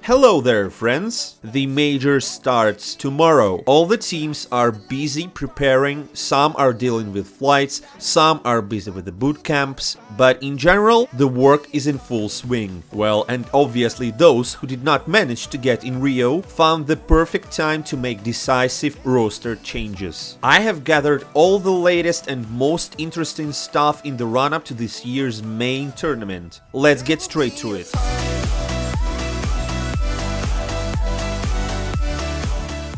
Hello there, friends! The major starts tomorrow. All the teams are busy preparing, some are dealing with flights, some are busy with the boot camps, but in general, the work is in full swing. Well, and obviously those who did not manage to get in Rio found the perfect time to make decisive roster changes. I have gathered all the latest and most interesting stuff in the run-up to this year's main tournament. Let's get straight to it.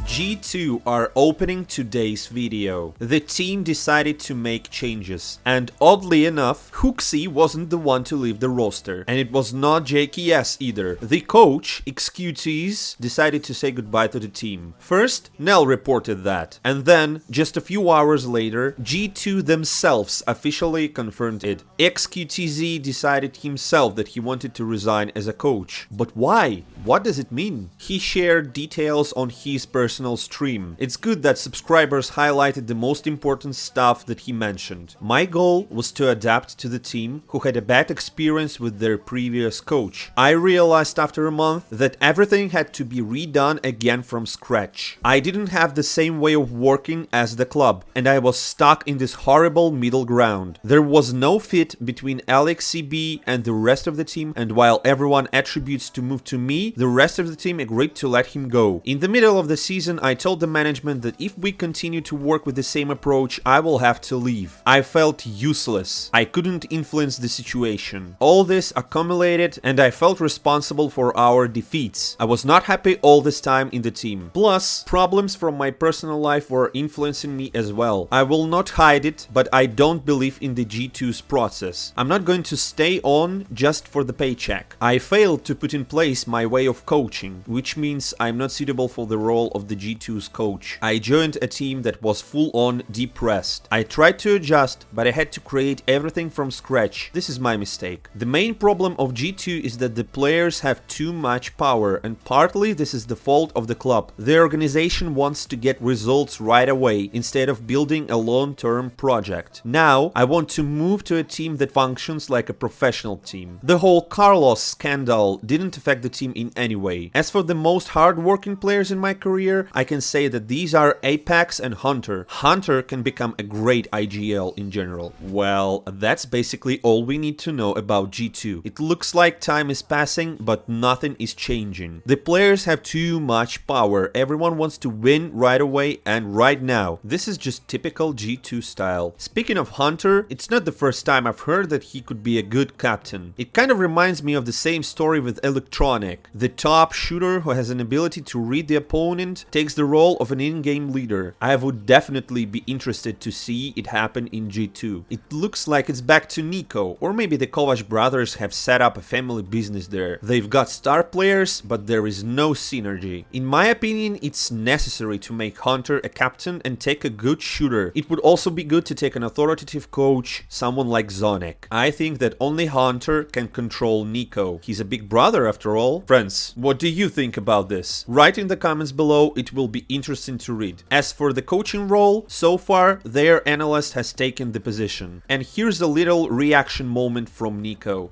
G2 are opening today's video. The team decided to make changes, and oddly enough, Hooksy wasn't the one to leave the roster, and it was not JKS either. The coach, XQTs, decided to say goodbye to the team. First, Nell reported that, and then, just a few hours later, G2 themselves officially confirmed it. XQTZ decided himself that he wanted to resign as a coach. But why? What does it mean? He shared details on his personal stream. It's good that subscribers highlighted the most important stuff that he mentioned. My goal was to adapt to the team who had a bad experience with their previous coach. I realized after a month that everything had to be redone again from scratch. I didn't have the same way of working as the club, and I was stuck in this horrible middle ground. There was no fit between LXCB and the rest of the team, and while everyone attributes to move to me, the rest of the team agreed to let him go. In the middle of the season, I told the management that if we continue to work with the same approach, I will have to leave. I felt useless. I couldn't influence the situation. All this accumulated, and I felt responsible for our defeats. I was not happy all this time in the team. Plus, problems from my personal life were influencing me as well. I will not hide it, but I don't believe in the G2's process. I'm not going to stay on just for the paycheck. I failed to put in place my way of coaching, which means I'm not suitable for the role of the G2's coach. I joined a team that was full-on depressed. I tried to adjust, but I had to create everything from scratch. This is my mistake. The main problem of G2 is that the players have too much power, and partly this is the fault of the club. The organization wants to get results right away instead of building a long-term project. Now, I want to move to a team that functions like a professional team. The whole Carlos scandal didn't affect the team in any way. As for the most hard-working players in my career, I can say that these are Apex and Hunter. Hunter can become a great IGL in general. Well, that's basically all we need to know about G2. It looks like time is passing, but nothing is changing. The players have too much power. Everyone wants to win right away and right now. This is just typical G2 style. Speaking of Hunter, it's not the first time I've heard that he could be a good captain. It kind of reminds me of the same story with Electronic. The top shooter who has an ability to read the opponent takes the role of an in-game leader. I would definitely be interested to see it happen in G2. It looks like it's back to Nico, or maybe the Kovac brothers have set up a family business there. They've got star players, but there is no synergy. In my opinion, it's necessary to make Hunter a captain and take a good shooter. It would also be good to take an authoritative coach, someone like Zonek. I think that only Hunter can control Nico. He's a big brother after all. Friends, what do you think about this? Write in the comments below, it will be interesting to read. As for the coaching role, so far their analyst has taken the position. And here's a little reaction moment from Nico.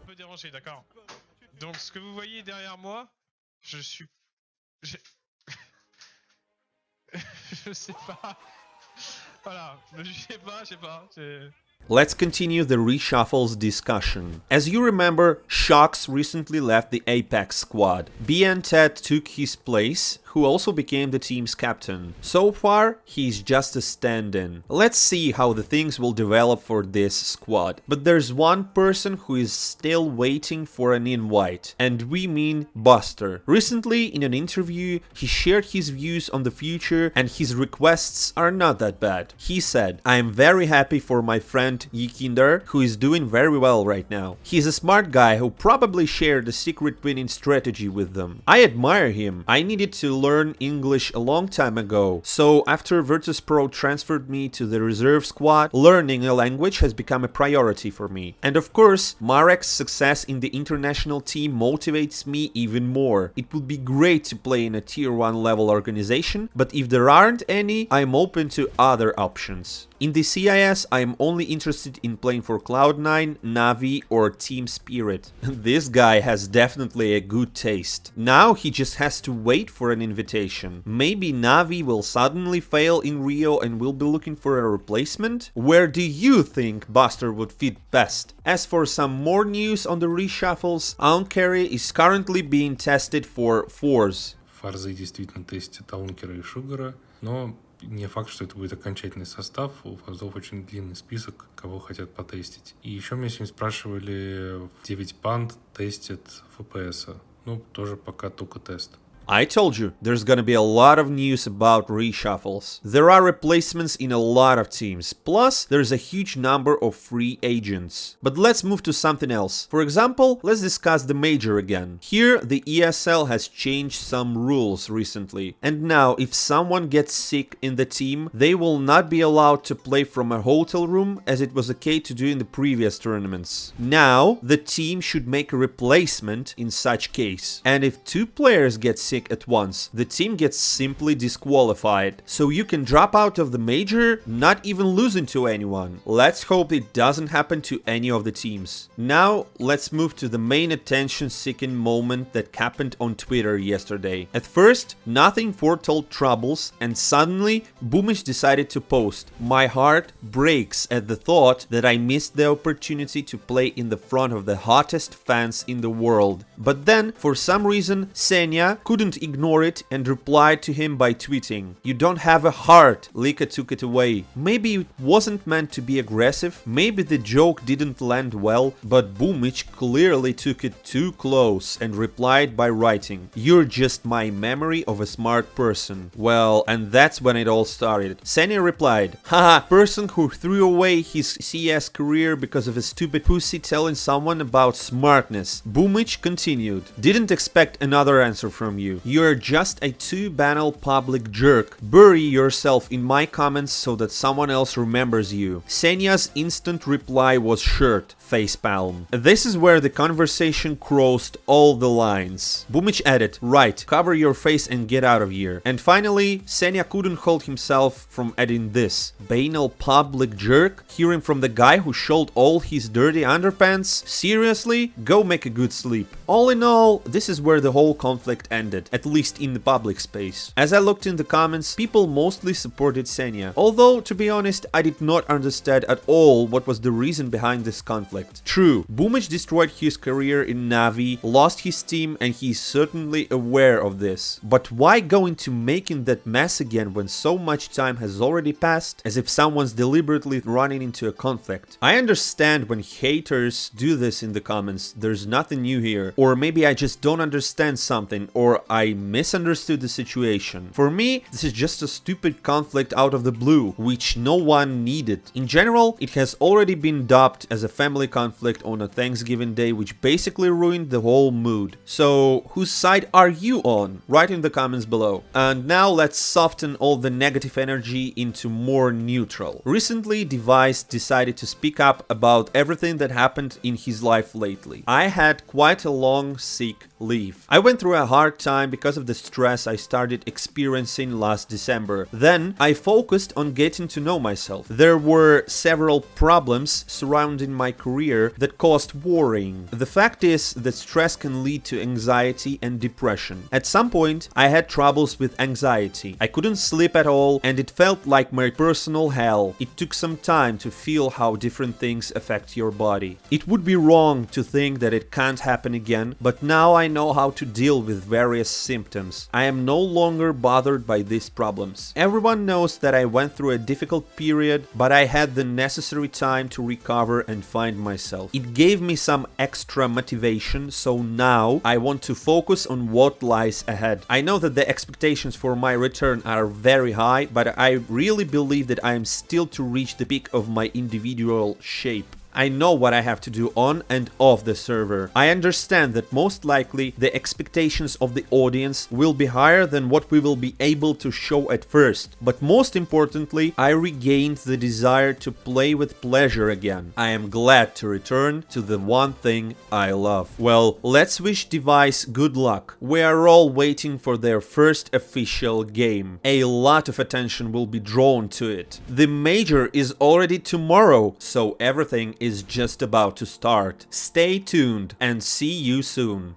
Donc ce que vous voyez derrière moi, je suis je sais pas. Voilà, ne jugez pas, je sais pas. Let's continue the reshuffles discussion. As you remember, Shox recently left the Apex squad. BN Ted took his place, who also became the team's captain. So far, he's just a stand-in. Let's see how the things will develop for this squad. But there's one person who is still waiting for an invite, and we mean Buster. Recently, in an interview, he shared his views on the future, and his requests are not that bad. He said, "I am very happy for my friend Yikinder, who is doing very well right now. He's a smart guy who probably shared a secret winning strategy with them. I admire him. I needed to learn English a long time ago, so after Virtus.pro transferred me to the reserve squad, learning a language has become a priority for me. And of course, Marek's success in the international team motivates me even more. It would be great to play in a tier 1 level organization, but if there aren't any, I'm open to other options." In the CIS, I am only interested in playing for Cloud9, NAVI or Team Spirit. This guy has definitely a good taste. Now he just has to wait for an invitation. Maybe NAVI will suddenly fail in Rio and will be looking for a replacement? Where do you think Buster would fit best? As for some more news on the reshuffles, Ankeri is currently being tested for fours. Фарзы действительно тестят Аункера и Шугара, но не факт, что это будет окончательный состав. У Фарзов очень длинный список, кого хотят потестить. И еще меня сегодня спрашивали, 9 панд тестят ФПС. Ну, тоже пока только тест. I told you, there's gonna be a lot of news about reshuffles. There are replacements in a lot of teams, plus there's a huge number of free agents. But let's move to something else. For example, let's discuss the Major again. Here, the ESL has changed some rules recently, and now if someone gets sick in the team, they will not be allowed to play from a hotel room as it was okay to do in the previous tournaments. Now, the team should make a replacement in such case, and if 2 players get sick at once, the team gets simply disqualified. So you can drop out of the Major, not even losing to anyone. Let's hope it doesn't happen to any of the teams. Now, let's move to the main attention-seeking moment that happened on Twitter yesterday. At first, nothing foretold troubles, and suddenly, Boomich decided to post, "My heart breaks at the thought that I missed the opportunity to play in the front of the hottest fans in the world." But then, for some reason, Senya couldn't ignore it and replied to him by tweeting, "You don't have a heart, Lika took it away." Maybe it wasn't meant to be aggressive, maybe the joke didn't land well, but Boomich clearly took it too close and replied by writing, "You're just my memory of a smart person." Well, and that's when it all started. Senya replied, "Haha, person who threw away his CS career because of a stupid pussy telling someone about smartness." Boomich continued, "Didn't expect another answer from you. You're just a too-banal public jerk. Bury yourself in my comments so that someone else remembers you." Senya's instant reply was shirt, facepalm. This is where the conversation crossed all the lines. Boomich added, "Right, cover your face and get out of here." And finally, Senya couldn't hold himself from adding this. Banal public jerk? Hearing from the guy who showed all his dirty underpants? Seriously? Go make a good sleep. All in all, this is where the whole conflict ended, at least in the public space. As I looked in the comments, people mostly supported Senya, although, to be honest, I did not understand at all what was the reason behind this conflict. True, Boomich destroyed his career in NAVI, lost his team, and he is certainly aware of this. But why go into making that mess again when so much time has already passed, as if someone's deliberately running into a conflict? I understand when haters do this in the comments, there's nothing new here, or maybe I just don't understand something, or I misunderstood the situation. For me, this is just a stupid conflict out of the blue, which no one needed. In general, it has already been dubbed as a family conflict on a Thanksgiving day, which basically ruined the whole mood. So, whose side are you on? Write in the comments below. And now let's soften all the negative energy into more neutral. Recently, Device decided to speak up about everything that happened in his life lately. I had quite a long sick leave. I went through a hard time because of the stress I started experiencing last December. Then I focused on getting to know myself. There were several problems surrounding my career that caused worrying. The fact is that stress can lead to anxiety and depression. At some point, I had troubles with anxiety. I couldn't sleep at all, and it felt like my personal hell. It took some time to feel how different things affect your body. It would be wrong to think that it can't happen again, but now I know how to deal with various symptoms. I am no longer bothered by these problems. Everyone knows that I went through a difficult period, but I had the necessary time to recover and find myself. It gave me some extra motivation, so now I want to focus on what lies ahead. I know that the expectations for my return are very high, but I really believe that I am still to reach the peak of my individual shape. I know what I have to do on and off the server. I understand that most likely the expectations of the audience will be higher than what we will be able to show at first, but most importantly, I regained the desire to play with pleasure again. I am glad to return to the one thing I love. Well, let's wish Device good luck. We are all waiting for their first official game. A lot of attention will be drawn to it. The major is already tomorrow, so everything is just about to start. Stay tuned and see you soon.